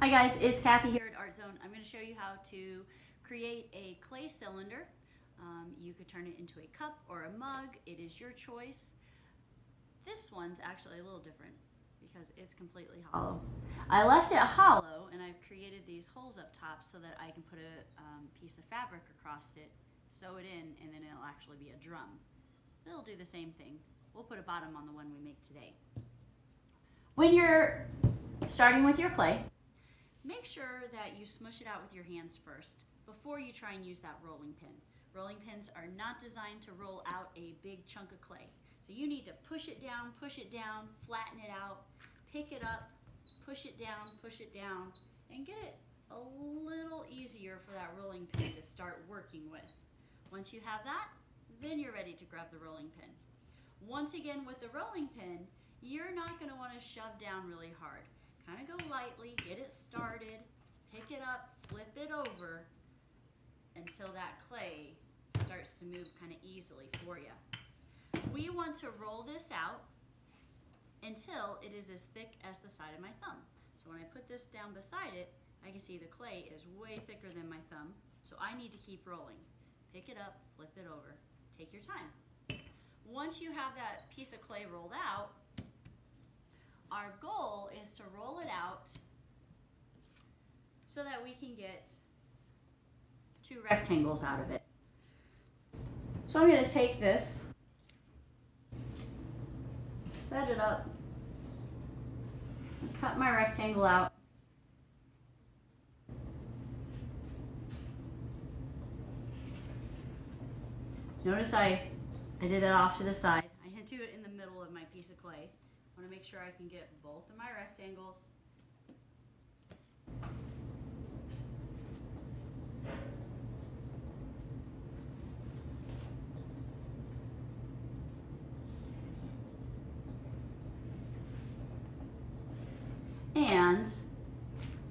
Hi guys, it's Kathy here at Art Zone. I'm going to show you how to create a clay cylinder. You could turn it into a cup or a mug. It is your choice. This one's actually a little different because it's completely hollow. I left it hollow and I've created these holes up top so that I can put a piece of fabric across it, sew it in, and then it'll actually be a drum. It'll do the same thing. We'll put a bottom on the one we make today. When you're starting with your clay, make sure that you smush it out with your hands first before you try and use that rolling pin. Rolling pins are not designed to roll out a big chunk of clay. So you need to push it down, flatten it out, pick it up, push it down, and get it a little easier for that rolling pin to start working with. Once you have that, then you're ready to grab the rolling pin. Once again, with the rolling pin, you're not going to want to shove down really hard. Kind of go lightly, get it started, pick it up, flip it over until that clay starts to move kind of easily for you. We want to roll this out until it is as thick as the side of my thumb. So when I put this down beside it, I can see the clay is way thicker than my thumb, so I need to keep rolling. Pick it up, flip it over, take your time. Once you have that piece of clay rolled out, our goal is to roll it out so that we can get two rectangles out of it. So I'm going to take this, set it up, and cut my rectangle out. Notice I did that off to the side. I had to do it in the middle of my piece of clay. I want to make sure I can get both of my rectangles. And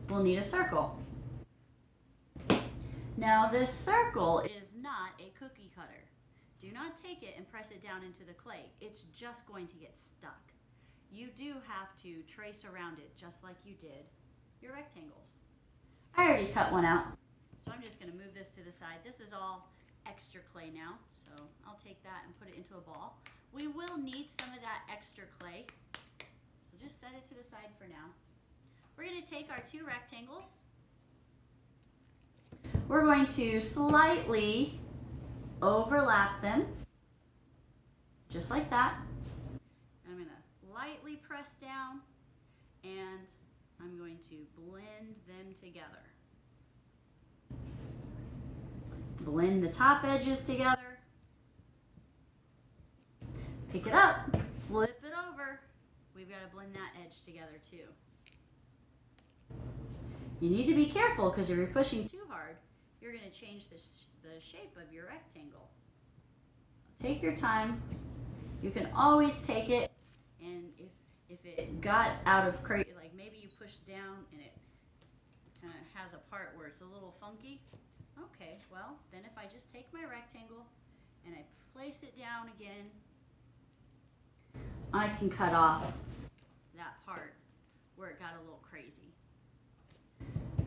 we'll need a circle. Now this circle is not a cookie cutter. Do not take it and press it down into the clay. It's just going to get stuck. You do have to trace around it just like you did your rectangles. I already cut one out, so I'm just going to move this to the side. This is all extra clay now, so I'll take that and put it into a ball. We will need some of that extra clay, so just set it to the side for now. We're going to take our two rectangles. We're going to slightly overlap them, just like that. I'm going to lightly press down, and I'm going to blend them together. Blend the top edges together. Pick it up, flip it over. We've got to blend that edge together too. You need to be careful because if you're pushing too hard, you're going to change the shape of your rectangle. Take your time. You can always take it, and if it got out of crate, like maybe you pushed down and it kind of has a part where it's a little funky, okay, well, then if I just take my rectangle and I place it down again, I can cut off that part where it got a little crazy.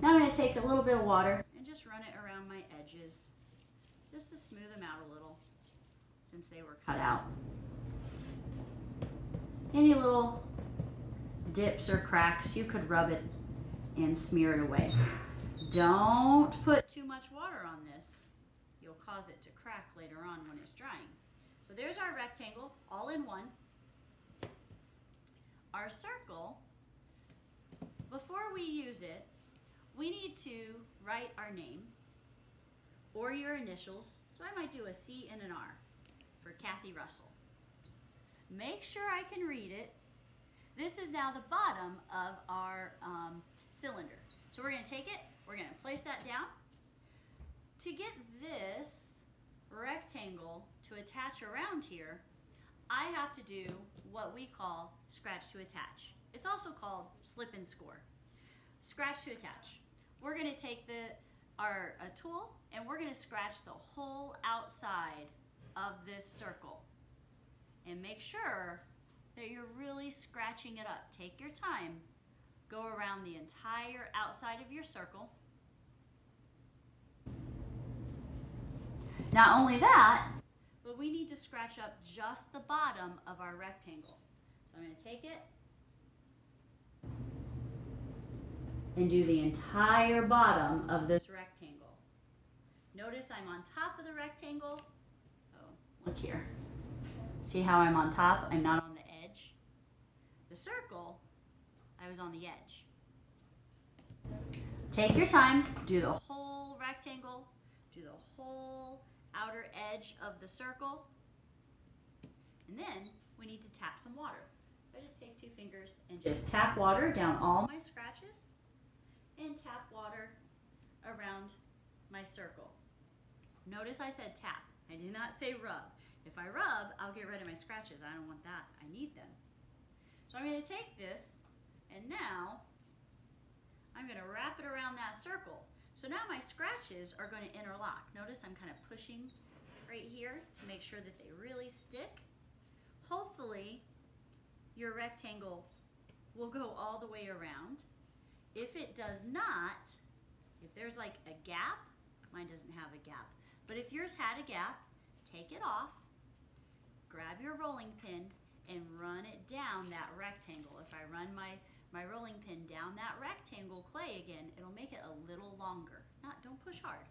Now I'm going to take a little bit of water and just run it around my edges just to smooth them out a little since they were cut out. Any little dips or cracks, you could rub it and smear it away. Don't put too much water on this. You'll cause it to crack later on when it's drying. So there's our rectangle all in one. Our circle, before we use it, we need to write our name or your initials. So I might do a C and an R for Kathy Russell. Make sure I can read it. This is now the bottom of our cylinder. So we're going to take it, we're going to place that down. To get this rectangle to attach around here, I have to do what we call scratch to attach. It's also called slip and score. Scratch to attach. We're going to take a tool and we're going to scratch the whole outside of this circle. And make sure that you're really scratching it up. Take your time, go around the entire outside of your circle. Not only that, but we need to scratch up just the bottom of our rectangle. So I'm going to take it and do the entire bottom of this rectangle. Notice I'm on top of the rectangle. So look here. See how I'm on top? I'm not on the edge. The circle, I was on the edge. Take your time, do the whole rectangle, do the whole outer edge of the circle, and then we need to tap some water. I just take 2 fingers and just tap water down all my scratches and tap water around my circle. Notice I said tap. I did not say rub. If I rub, I'll get rid of my scratches. I don't want that. I need them. So I'm going to take this, and now I'm going to wrap it around that circle. So now my scratches are going to interlock. Notice I'm kind of pushing right here to make sure that they really stick. Hopefully your rectangle will go all the way around. If it does not, if there's like a gap, mine doesn't have a gap, but if yours had a gap, take it off, grab your rolling pin, and run it down that rectangle. If I run my rolling pin down that rectangle clay again, it'll make it a little longer. Don't push hard,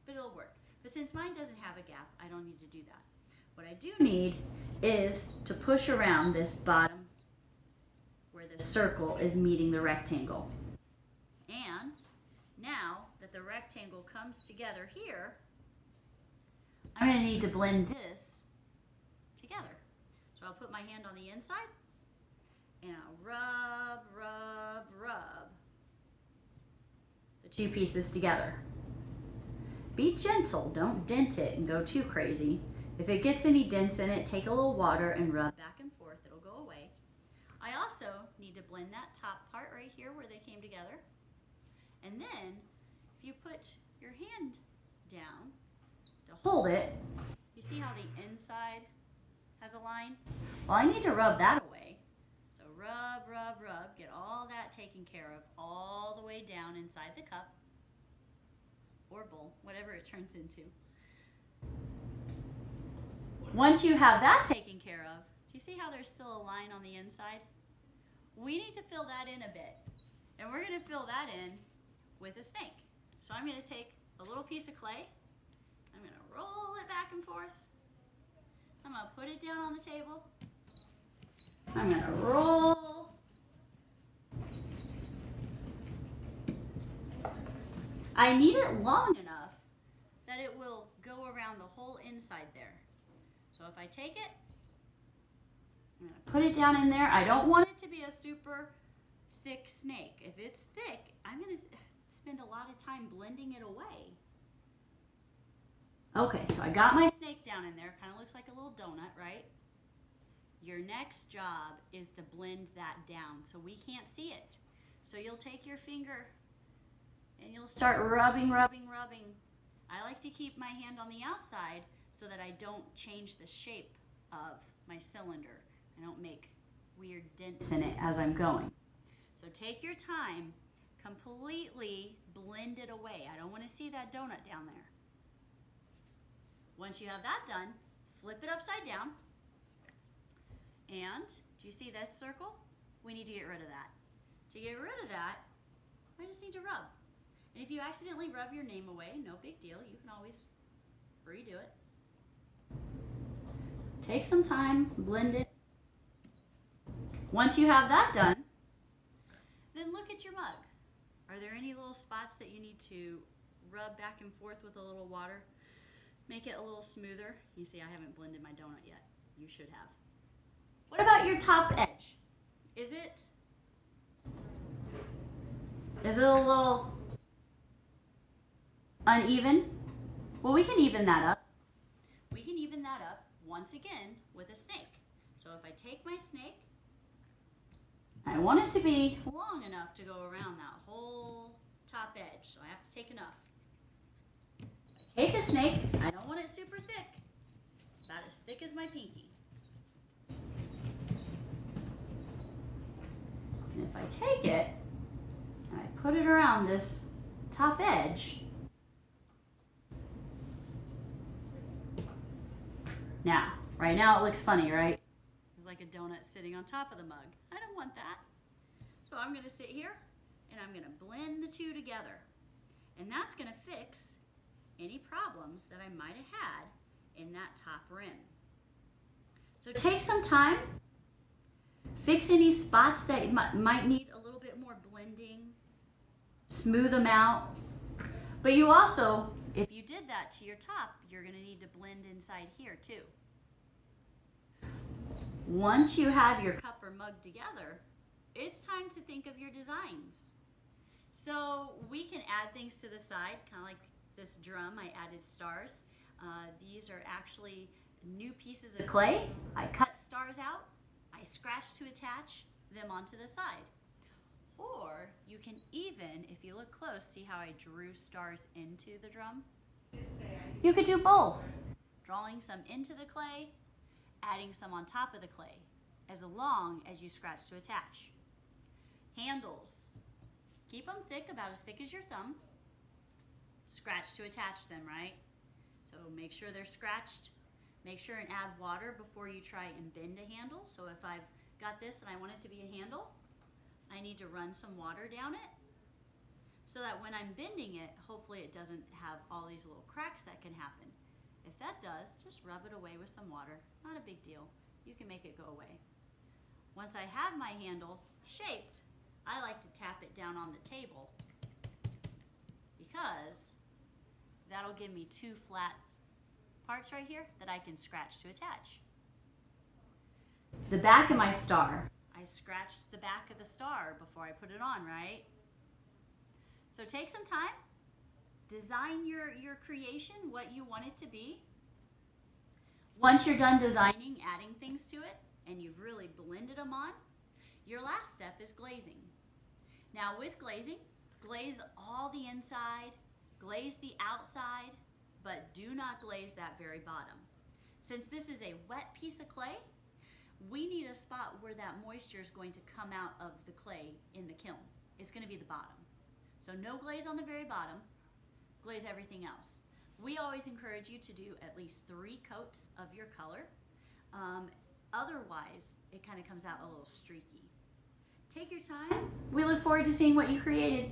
but it'll work. But since mine doesn't have a gap, I don't need to do that. What I do need is to push around this bottom where the circle is meeting the rectangle. And now that the rectangle comes together here, I'm going to need to blend this together. So I'll put my hand on the inside and I'll rub, rub, rub the 2 pieces together. Be gentle, don't dent it and go too crazy. If it gets any dents in it, take a little water and rub back and forth, it'll go away. I also need to blend that top part right here where they came together. And then, if you put your hand down to hold it, you see how the inside has a line? Well, I need to rub that away. So rub, rub, rub, get all that taken care of all the way down inside the cup or bowl, whatever it turns into. Once you have that taken care of, do you see how there's still a line on the inside? We need to fill that in a bit. And we're going to fill that in with a snake. So I'm going to take a little piece of clay. I'm going to roll it back and forth. I'm going to put it down on the table. I'm going to roll. I need it long enough that it will go around the whole inside there. So if I take it, I'm going to put it down in there. I don't want it to be a super thick snake. If it's thick, I'm going to spend a lot of time blending it away. Okay, so I got my snake down in there. Kind of looks like a little donut, right? Your next job is to blend that down so we can't see it. So you'll take your finger and you'll start rubbing, rubbing, rubbing. I like to keep my hand on the outside so that I don't change the shape of my cylinder. I don't make weird dents in it as I'm going. So take your time, completely blend it away. I don't want to see that donut down there. Once you have that done, flip it upside down. And do you see this circle? We need to get rid of that. To get rid of that, I just need to rub. And if you accidentally rub your name away, no big deal. You can always redo it. Take some time, blend it. Once you have that done, then look at your mug. Are there any little spots that you need to rub back and forth with a little water? Make it a little smoother. You see, I haven't blended my donut yet. You should have. What about your top edge? Is it a little uneven? Well, we can even that up. We can even that up once again with a snake. So if I take my snake, I want it to be long enough to go around that whole top edge. So I have to take enough. I take a snake. I don't want it super thick. About as thick as my pinky. And if I take it, put it around this top edge. Now, right now it looks funny, right? It's like a donut sitting on top of the mug. I don't want that. So I'm gonna sit here and I'm gonna blend the two together. And that's gonna fix any problems that I might have had in that top rim. So take some time, fix any spots that might need a little bit more blending, smooth them out. But you also, if you did that to your top, you're gonna need to blend inside here too. Once you have your cup or mug together, it's time to think of your designs. So we can add things to the side, kind of like this drum, I added stars. These are actually new pieces of clay. I cut stars out, I scratched to attach them onto the side. Or you can even, if you look close, see how I drew stars into the drum? You could do both. Drawing some into the clay, adding some on top of the clay, as long as you scratch to attach. Handles. Keep them thick, about as thick as your thumb. Scratch to attach them, right? So make sure they're scratched. Make sure and add water before you try and bend a handle. So if I've got this and I want it to be a handle, I need to run some water down it so that when I'm bending it, hopefully it doesn't have all these little cracks that can happen. If that does, just rub it away with some water. Not a big deal. You can make it go away. Once I have my handle shaped, I like to tap it down on the table because that'll give me two flat parts right here that I can scratch to attach. The back of my star, I scratched the back of the star before I put it on, right? So take some time, design your creation, what you want it to be. Once you're done designing, adding things to it, and you've really blended them on, your last step is glazing. Now with glazing, glaze all the inside, glaze the outside, but do not glaze that very bottom. Since this is a wet piece of clay, we need a spot where that moisture is going to come out of the clay in the kiln. It's going to be the bottom. So no glaze on the very bottom, glaze everything else. We always encourage you to do at least 3 coats of your color. Otherwise, it kind of comes out a little streaky. Take your time. We look forward to seeing what you created.